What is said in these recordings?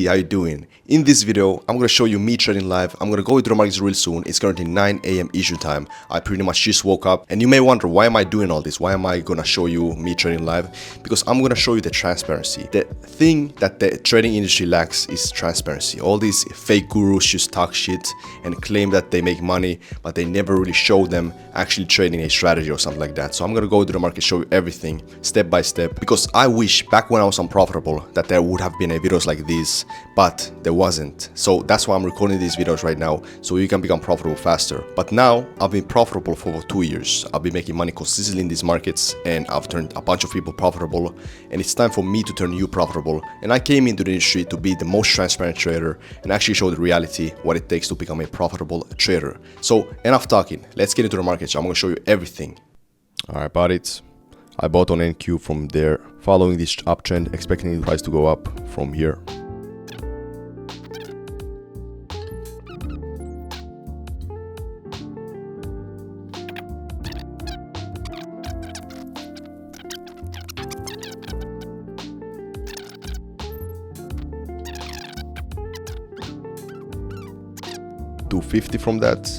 Hey, how you doing? In this video, I'm gonna show you me trading live. I'm gonna go into the markets real soon. It's currently 9 a.m. Eastern time. I pretty much just woke up, and you may wonder, why am I doing all this? Why am I gonna show you me trading live? Because I'm gonna show you the transparency. The thing that the trading industry lacks is transparency. All these fake gurus just talk shit and claim that they make money, but they never really show them actually trading a strategy or something like that. So I'm gonna go to the market, show you everything step by step, because I wish back when I was unprofitable that there would have been a videos like these, but there wasn't. So that's why I'm recording these videos right now, so you can become profitable faster. But now I've been profitable for over 2 years. I've been making money consistently in these markets, and I've turned a bunch of people profitable, and it's time for me to turn you profitable. And I came into the industry to be the most transparent trader and actually show the reality, what it takes to become a profitable trader. So enough talking, let's get into the market. So I'm gonna show you everything. Alright, buddies, I bought on NQ from there, following this uptrend, expecting the price to go up from here. $250 from that.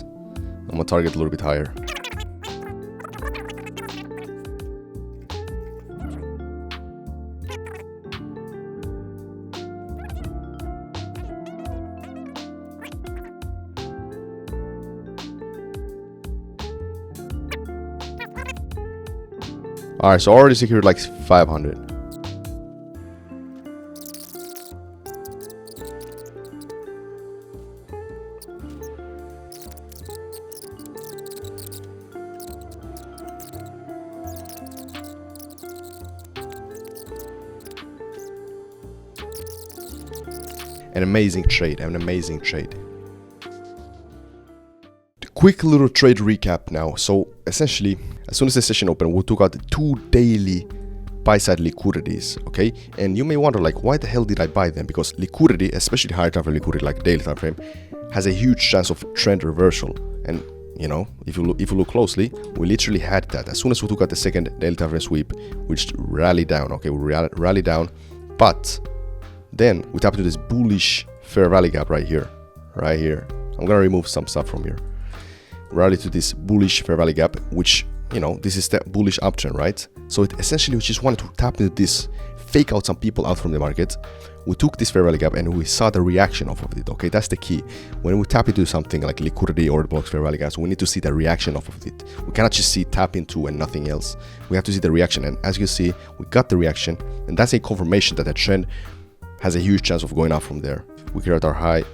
I'm gonna target a little bit higher. Alright, so I already secured like 500. An amazing trade, an amazing trade. Quick little trade recap now. So essentially, as soon as the session opened, we took out the 2 daily buy-side liquidities, okay? And you may wonder, like, why the hell did I buy them? Because liquidity, especially higher time frame liquidity like daily time frame, has a huge chance of trend reversal. And you know, if you look closely, we literally had that. As soon as we took out the second daily time frame sweep, we just rallied down, okay? We rallied down, but then we tap into this bullish fair value gap right here, right here. I'm gonna remove some stuff from here. Rally to this bullish fair value gap, which, you know, this is the bullish uptrend, right? So it essentially, we just wanted to tap into this, fake out some people out from the market. We took this fair value gap and we saw the reaction off of it, okay? That's the key. When we tap into something like liquidity or blocks fair value gaps, we need to see the reaction off of it. We cannot just see tap into and nothing else. We have to see the reaction, and as you see, we got the reaction, and that's a confirmation that the trend has a huge chance of going up from there. We cleared out our high,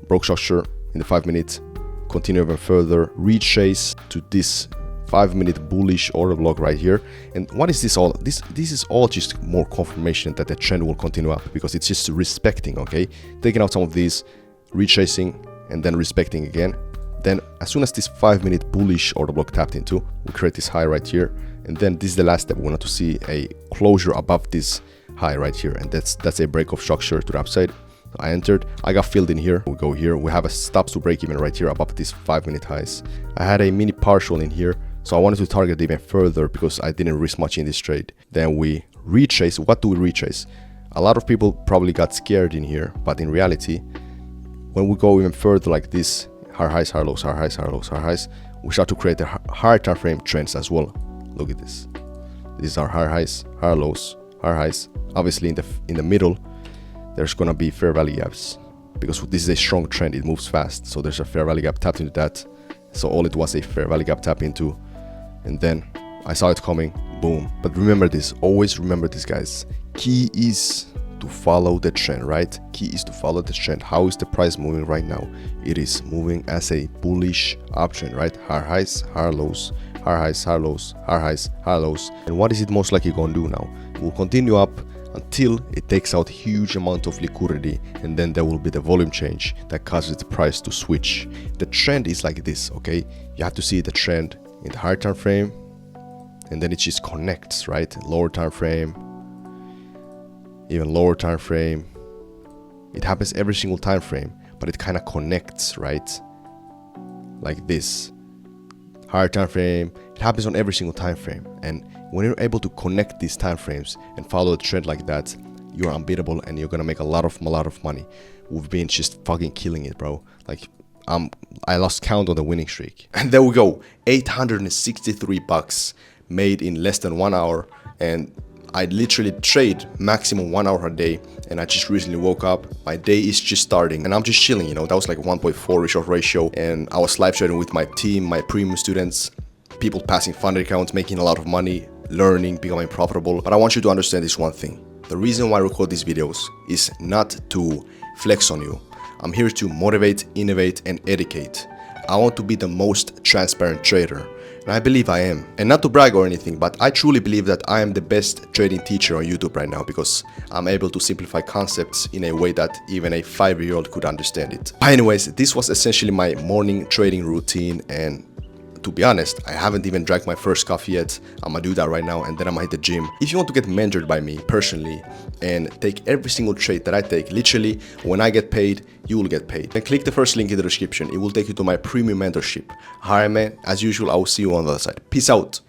broke structure in the 5 minutes, continue even further, retrace to this 5-minute bullish order block right here. And what is this all? This is all just more confirmation that the trend will continue up, because it's just respecting, okay? Taking out some of these, retracing, and then respecting again. Then as soon as this 5-minute bullish order block tapped into, we create this high right here. And then this is the last step. We wanted to see a closure above this high right here, and that's a break of structure to the upside. I entered, I got filled in here. We go here, we have a stops to break even right here above these 5-minute highs. I had a mini partial in here, so I wanted to target even further because I didn't risk much in this trade. Then we retrace. What do we retrace? A lot of people probably got scared in here, but in reality, when we go even further like this, higher highs, higher lows, higher highs, higher lows, higher highs, we start to create the higher time frame trends as well. Look at this. These are higher highs, higher lows, higher highs. Obviously in the middle, there's gonna be fair value gaps, because this is a strong trend, it moves fast. So there's a fair value gap tapped into that. So all it was a fair value gap tap into, and then I saw it coming, boom. But remember this, always remember this, guys. Key is to follow the trend, right? Key is to follow the trend. How is the price moving right now? It is moving as a bullish uptrend, right? Higher highs, higher lows, higher highs, higher lows, higher highs, higher lows. And what is it most likely gonna do now? It will continue up until it takes out huge amount of liquidity, and then there will be the volume change that causes the price to switch. The trend is like this, okay? You have to see the trend in the higher time frame, and then it just connects, right? Lower time frame, even lower time frame. It happens every single time frame, but it kind of connects, right? Like this. Higher time frame, it happens on every single time frame. And when you're able to connect these time frames and follow a trend like that, you're unbeatable and you're gonna make a lot of money. We've been just fucking killing it, bro. Like, I lost count on the winning streak. And there we go, 863 bucks made in less than 1 hour. And I literally trade maximum 1 hour a day, and I just recently woke up. My day is just starting and I'm just chilling, you know. That was like 1.4-ish of ratio, and I was live trading with my team, my premium students, people passing funded accounts, making a lot of money, learning, becoming profitable. But I want you to understand this one thing. The reason why I record these videos is not to flex on you. I'm here to motivate, innovate, and educate. I want to be the most transparent trader. And I believe I am. And not to brag or anything, but I truly believe that I am the best trading teacher on YouTube right now, because I'm able to simplify concepts in a way that even a 5-year-old could understand it. But anyways, this was essentially my morning trading routine, and to be honest, I haven't even drank my first coffee yet. I'm gonna do that right now, and then I'm gonna hit the gym. If you want to get mentored by me personally and take every single trade that I take, literally when I get paid, you will get paid. Then click the first link in the description. It will take you to my premium mentorship. Alright man, as usual, I will see you on the other side. Peace out.